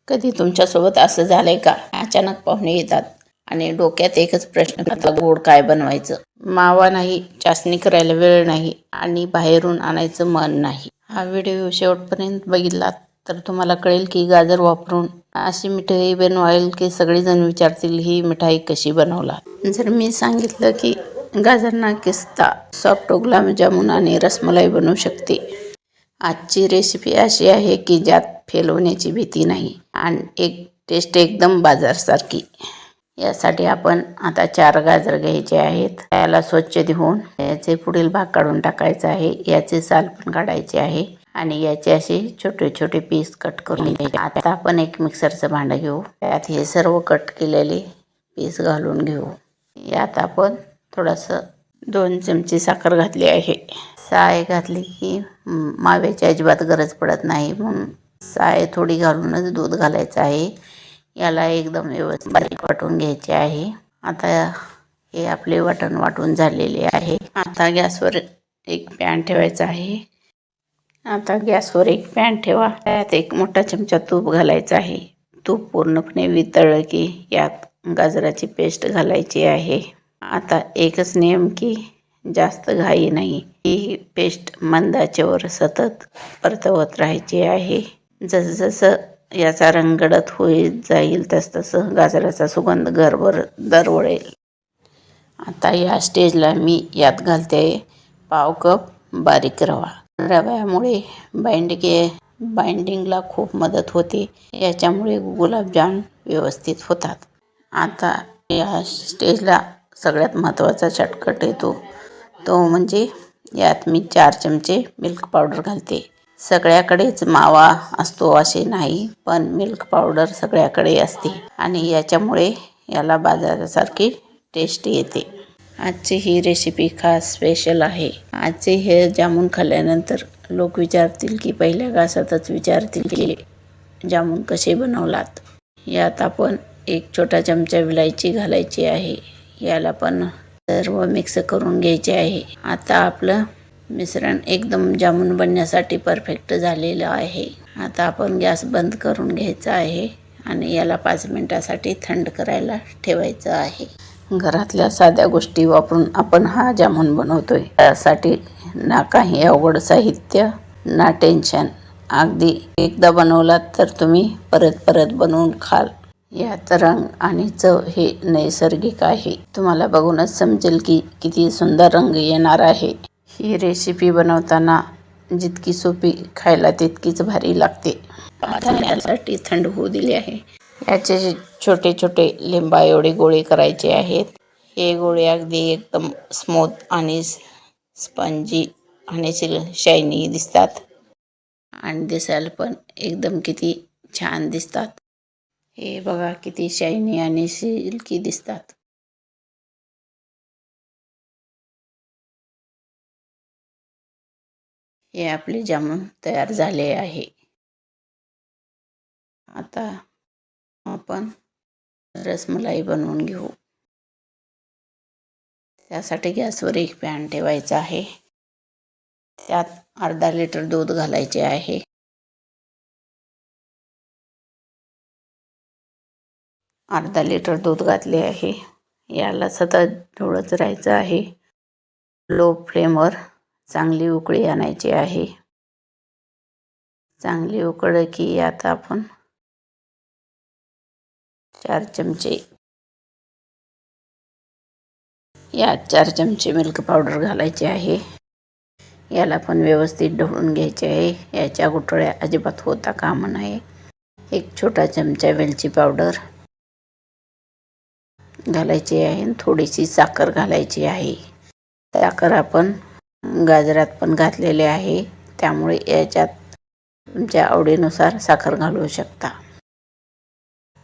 कधी तुमच्यासोबत असं झालंय का? अचानक पाहुणे येतात आणि डोक्यात एकच प्रश्न, आता गोड काय बनवायचं? मावा नाही, चासणी करायला वेळ नाही आणि बाहेरून आणायचं मन नाही. हा व्हिडिओ शेवटपर्यंत बघितलात तर तुम्हाला कळेल की गाजर वापरून अशी मिठाई बनवाल की सगळेजण विचारतील ही मिठाई कशी बनवला. जर मी सांगितलं की गाजर ना किसता सॉफ्ट गुलाबजामुन आणि रसमलाई बनवू शकते. आजची रेसिपी अशी आहे की ज्यात फेल होण्याची भीती नाही आणि एक टेस्ट एकदम बाजारसारखी. यासाठी आपण आता 4 गाजर घ्यायचे आहेत. त्याला स्वच्छ धुवून याचे पुढील भाग काढून टाकायचा आहे. याचे साल पण काढायचे आहे आणि याचे असे छोटे छोटे पीस कट करून घ्यायचे. आता आपण एक मिक्सरचं भांडं घेऊ. त्यात हे सर्व कट केलेले पीस घालून घेऊ. यात आपण थोडंसं 2 चमचे साखर घातली आहे. साय घातली की माव्याची अजिबात गरज पडत नाही, म्हणून साय थोडी घालूनच दूध घालायचं आहे. याला एकदम व्यवस्थित वाटून घ्यायचे आहे. आता हे आपले वाटून झालेले आहे. आता गॅसवर एक पॅन ठेवायचा आहे. ठेवा. त्यात एक मोठा चमचा तूप घालायचा आहे. तूप पूर्णपणे वितळलं की यात गाजराची पेस्ट घालायची आहे. आता एकच नियम की जास्त घाई नाही. ही पेस्ट मंद आचेवर सतत परतवत राहायची आहे. जसं याचा रंग गडद होत जाईल तसं गाजराचा सुगंध घरभर दरवळेल. आता या स्टेजला मी यात घालते पाव कप बारीक रवा. रव्यामुळे बाइंडिंगला खूप मदत होते. याच्यामुळे गुलाबजाम व्यवस्थित होतात. आता या स्टेजला सगळ्यात महत्त्वाचा शॉर्टकट येतो, तो म्हणजे यात मी 4 चमचे मिल्क पावडर घालते. सगळ्याकडेच मावा असतो असे नाही, पण मिल्क पावडर सगळ्याकडे असते आणि याच्यामुळे याला बाजारासारखी टेस्ट येते. आजची ही रेसिपी खास स्पेशल आहे. आजचे हे जामून खाल्ल्यानंतर लोक विचारतील की पहिल्या घासातच विचारतील की जामून कसे बनवलात. यात आपण एक छोटा चमचा विलायची घालायची आहे. याला पण सर्व मिक्स करून घ्यायचे आहे. आता आपलं मिश्रण एकदम जामून बनण्यासाठी परफेक्ट झालेलं आहे. आता आपण गॅस बंद करून घ्यायचा आहे आणि याला 5 मिनिटासाठी थंड करायला ठेवायचं आहे. घरातल्या साध्या गोष्टी वापरून आपण हा जामून बनवतोय. त्यासाठी ना काही अवघड साहित्य ना टेन्शन. अगदी एकदा बनवलात तर तुम्ही परत परत बनवून खाल. याचा रंग आणि चव हे नैसर्गिक आहे. तुम्हाला बघूनच समजेल की किती सुंदर रंग येणार आहे. ही रेसिपी बनवताना जितकी सोपी खायला तितकीच भारी लागते. आता यासाठी थंड होऊ दिले आहे. याचे छोटे छोटे लिंबा एवढे गोळे करायचे आहेत. हे गोळे अगदी एकदम स्मूथ आणि स्पंजी आणि शायनी दिसतात आणि दिसायला पण एकदम किती छान दिसतात. हे बघा किती शायनी आणि सिल्की दिसतात. हे आपले जामून तयार झाले आहे. आता आपण रसमलाई बनवून घेऊ. त्यासाठी गॅसवर एक पॅन ठेवायचा आहे. त्यात अर्धा लिटर दूध घालायचे आहे. अर्धा लिटर दूध घातले आहे. याला सतत ढवळत राहायचं आहे. लो फ्लेमवर चांगली उकळी आणायची आहे. चांगली उकळली की यात आपण 4 चमचे मिल्क पावडर घालायचे आहे. याला पण व्यवस्थित ढवळून घ्यायचे आहे. याच्या गुठळ्या अजिबात होता कामा नये. एक छोटा चमचा वेलची पावडर घालायची आहे आणि थोडीशी साखर घालायची आहे. साखर आपण गाजरात पण घातलेले आहे, त्यामुळे याच्यात तुमच्या आवडीनुसार साखर घालू शकता.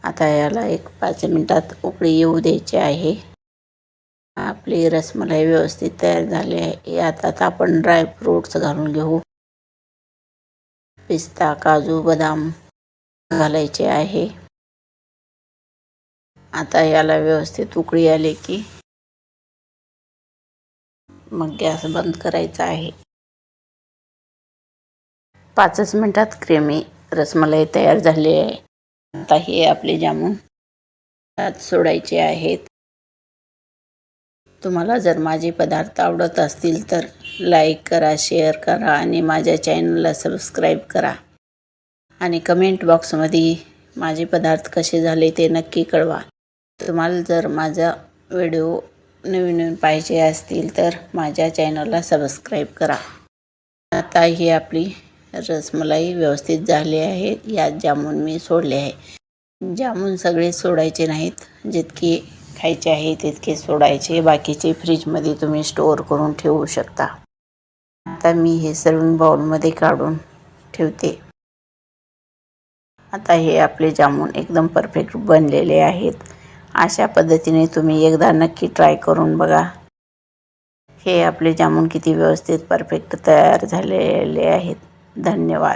आता याला एक 5 मिनिटात उकळी येऊ द्यायची आहे. आपली रसमलाई व्यवस्थित तयार झाली आहे. यात आपण ड्राय फ्रूट्स घालून घेऊ. पिस्ता, काजू, बदाम घालायचे आहे. आता याला व्यवस्थित उकळी आली की मग गॅस बंद करायचा आहे. 5 मिनिटात क्रीमी रसमलाई तयार झाली आहे. आता हे आपले जामून त्यात सोडायचे आहेत. तुम्हाला जर माझे पदार्थ आवडत असतील तर लाईक करा, शेअर करा आणि माझ्या चॅनलला सबस्क्राईब करा. आणि कमेंट बॉक्समध्ये माझे पदार्थ कसे झाले ते नक्की कळवा. तुम्हाला जर माझा व्हिडिओ नवीन पाहिजे असतील तर माझ्या चॅनलला सबस्क्राईब करा. आता ही आपली रसमलाई व्यवस्थित झाली आहे. यात जामून मी सोडले आहे. जामून सगळे सोडायचे नाहीत, जितके खायचे आहे तितके सोडायचे. बाकीचे फ्रीजमध्ये तुम्ही स्टोअर करून ठेवू शकता. आता मी हे सर्विंग बाउलमध्ये काढून ठेवते. आता हे आपले जामून एकदम परफेक्ट बनलेले आहेत. अशा पद्धतीने तुम्ही एकदा नक्की ट्राय करून बघा. हे आपले जामून किती व्यवस्थित परफेक्ट तयार झालेले आहेत. धन्यवाद.